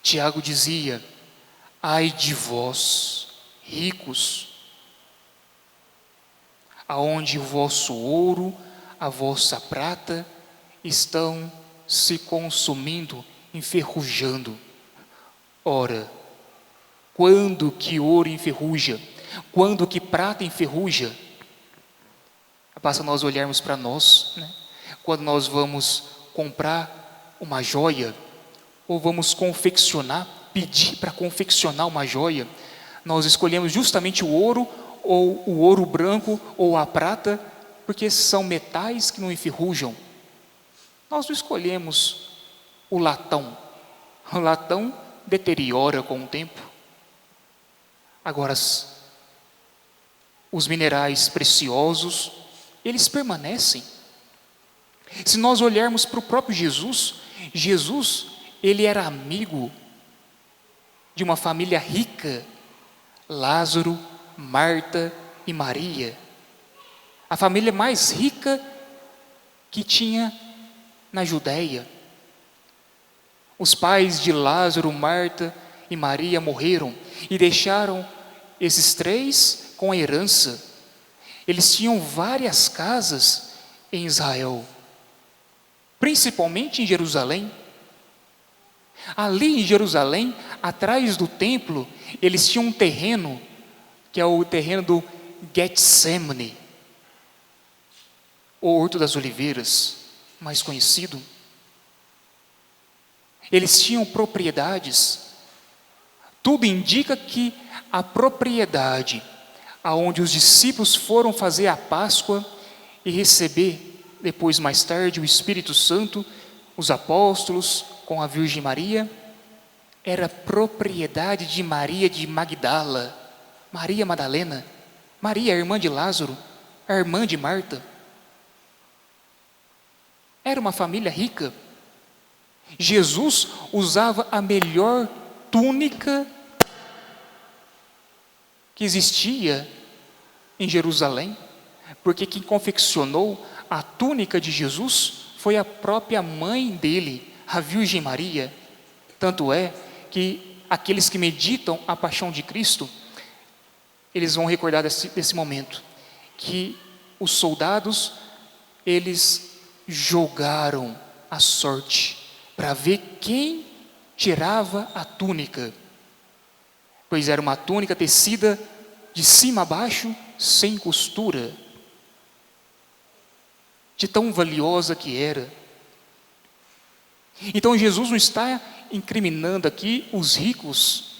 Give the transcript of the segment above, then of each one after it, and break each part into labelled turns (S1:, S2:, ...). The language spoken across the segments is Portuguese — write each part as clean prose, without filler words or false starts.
S1: Tiago dizia: ai de vós, ricos, aonde o vosso ouro, a vossa prata estão se consumindo, enferrujando. Ora, quando que ouro enferruja? Quando que prata enferruja? Basta nós olharmos para nós, né? Quando nós vamos comprar uma joia, ou vamos confeccionar, pedir para confeccionar uma joia, nós escolhemos justamente o ouro, ou o ouro branco, ou a prata, porque são metais que não enferrujam. Nós não escolhemos o latão. O latão deteriora com o tempo. Agora, os minerais preciosos, eles permanecem. Se nós olharmos para o próprio Jesus, ele era amigo de uma família rica, Lázaro, Marta e Maria. A família mais rica que tinha na Judéia. Os pais de Lázaro, Marta e Maria morreram e deixaram esses três com a herança. Eles tinham várias casas em Israel, principalmente em Jerusalém. Ali em Jerusalém, atrás do templo, eles tinham um terreno, que é o terreno do Getsemane, ou Horto das Oliveiras, mais conhecido. Eles tinham propriedades. Tudo indica que a propriedade aonde os discípulos foram fazer a Páscoa e receber depois, mais tarde, o Espírito Santo, os apóstolos com a Virgem Maria, era propriedade de Maria de Magdala, Maria Madalena, Maria, a irmã de Lázaro, a irmã de Marta. Era uma família rica. Jesus usava a melhor túnica que existia em Jerusalém, porque quem confeccionou a túnica de Jesus foi a própria mãe dele, a Virgem Maria. Tanto é que aqueles que meditam a paixão de Cristo, eles vão recordar desse momento, que os soldados, eles jogaram a sorte para ver quem tirava a túnica, pois era uma túnica tecida de cima a baixo, sem costura, de tão valiosa que era. Então Jesus não está incriminando aqui os ricos,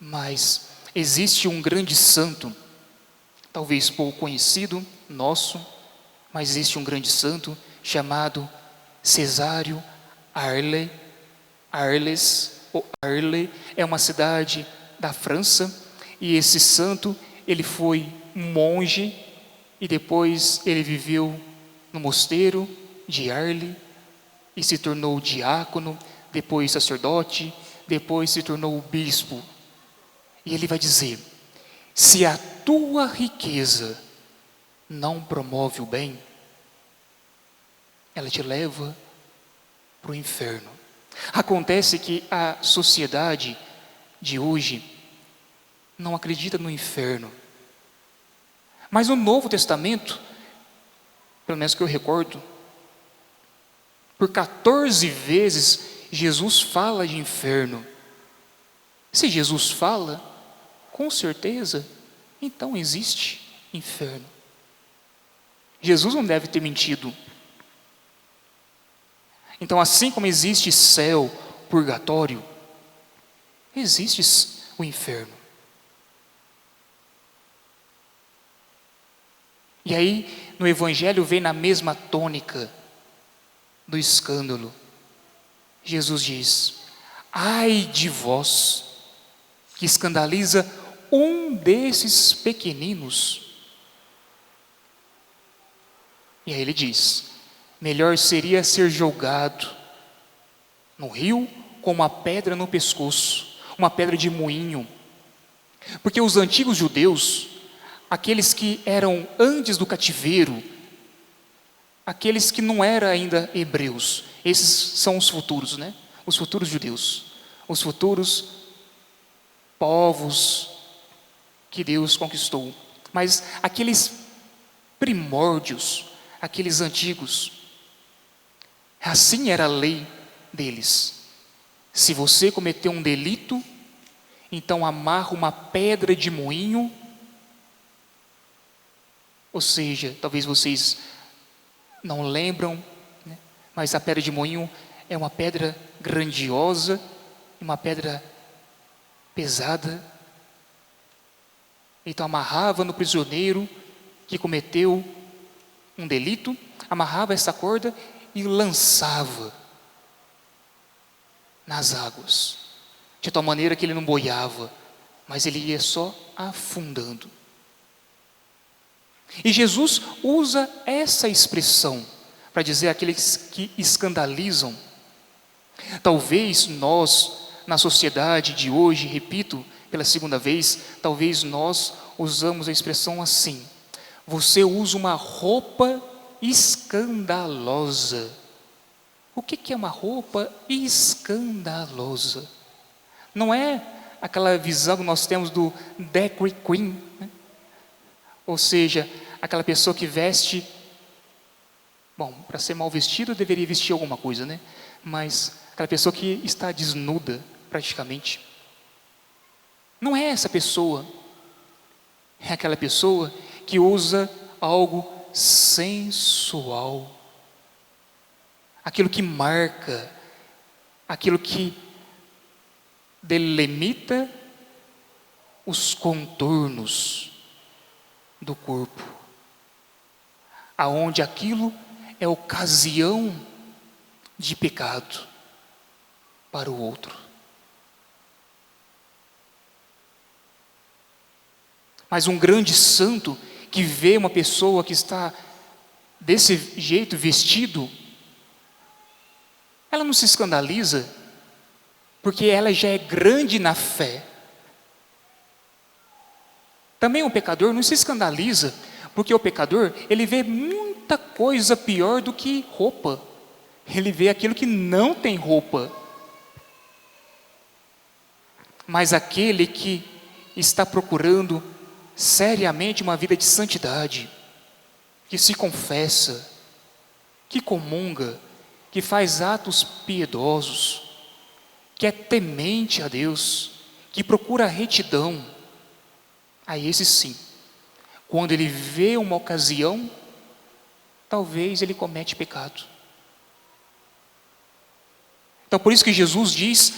S1: mas existe um grande santo, talvez pouco conhecido, nosso, mas existe um grande santo chamado Cesário Arles, ou Arles, é uma cidade da França, e esse santo, ele foi um monge, e depois ele viveu no mosteiro de Arles, e se tornou diácono, depois sacerdote, depois se tornou bispo. E ele vai dizer: se a tua riqueza não promove o bem, ela te leva para o inferno. Acontece que a sociedade de hoje não acredita no inferno. Mas no Novo Testamento, pelo menos que eu recordo, por 14 vezes Jesus fala de inferno. Se Jesus fala, com certeza, então existe inferno. Jesus não deve ter mentido. Então, assim como existe céu, purgatório, existe o inferno. E aí, no Evangelho, vem na mesma tônica do escândalo. Jesus diz: ai de vós, que escandaliza um desses pequeninos. E aí ele diz: melhor seria ser jogado no rio com uma pedra no pescoço, uma pedra de moinho. Porque os antigos judeus, aqueles que eram antes do cativeiro, aqueles que não eram ainda hebreus. Esses são os futuros, né? Os futuros judeus, os futuros povos que Deus conquistou. Mas aqueles primórdios, aqueles antigos, assim era a lei deles. Se você cometeu um delito, então amarra uma pedra de moinho, ou seja, talvez vocês não lembram, né? Mas a pedra de moinho é uma pedra grandiosa, uma pedra pesada. Então amarrava no prisioneiro que cometeu um delito, amarrava essa corda e lançava nas águas, de tal maneira que ele não boiava, mas ele ia só afundando. E Jesus usa essa expressão para dizer aqueles que escandalizam. Talvez nós, na sociedade de hoje, repito pela segunda vez, talvez nós usamos a expressão assim: você usa uma roupa escandalosa. O que é uma roupa escandalosa? Não é aquela visão que nós temos do drag queen, né? Ou seja, aquela pessoa que veste, bom, para ser mal vestido deveria vestir alguma coisa, né? Mas aquela pessoa que está desnuda praticamente. Não é essa pessoa. É aquela pessoa que usa algo sensual, aquilo que marca, aquilo que delimita os contornos do corpo, aonde aquilo é ocasião de pecado para o outro. Mas um grande santo que vê uma pessoa que está desse jeito vestido, ela não se escandaliza, porque ela já é grande na fé. Também o pecador não se escandaliza, porque o pecador, ele vê muita coisa pior do que roupa. Ele vê aquilo que não tem roupa. Mas aquele que está procurando seriamente uma vida de santidade, que se confessa, que comunga, que faz atos piedosos, que é temente a Deus, que procura a retidão, a esse sim, quando ele vê uma ocasião, talvez ele comete pecado. Então por isso que Jesus diz: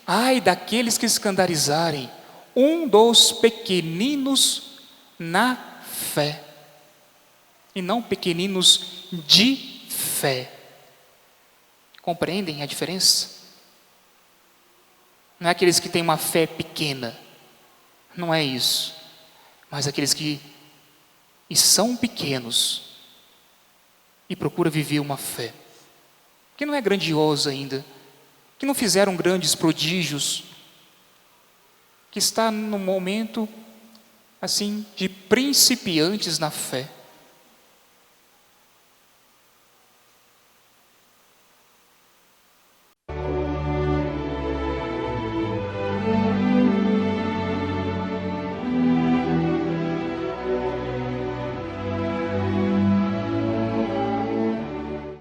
S1: ai daqueles que escandalizarem um dos pequeninos na fé, e não pequeninos de fé. Compreendem a diferença? Não é aqueles que têm uma fé pequena, não é isso, mas aqueles que são pequenos e procuram viver uma fé que não é grandiosa ainda, que não fizeram grandes prodígios, que está no momento assim de principiantes na fé.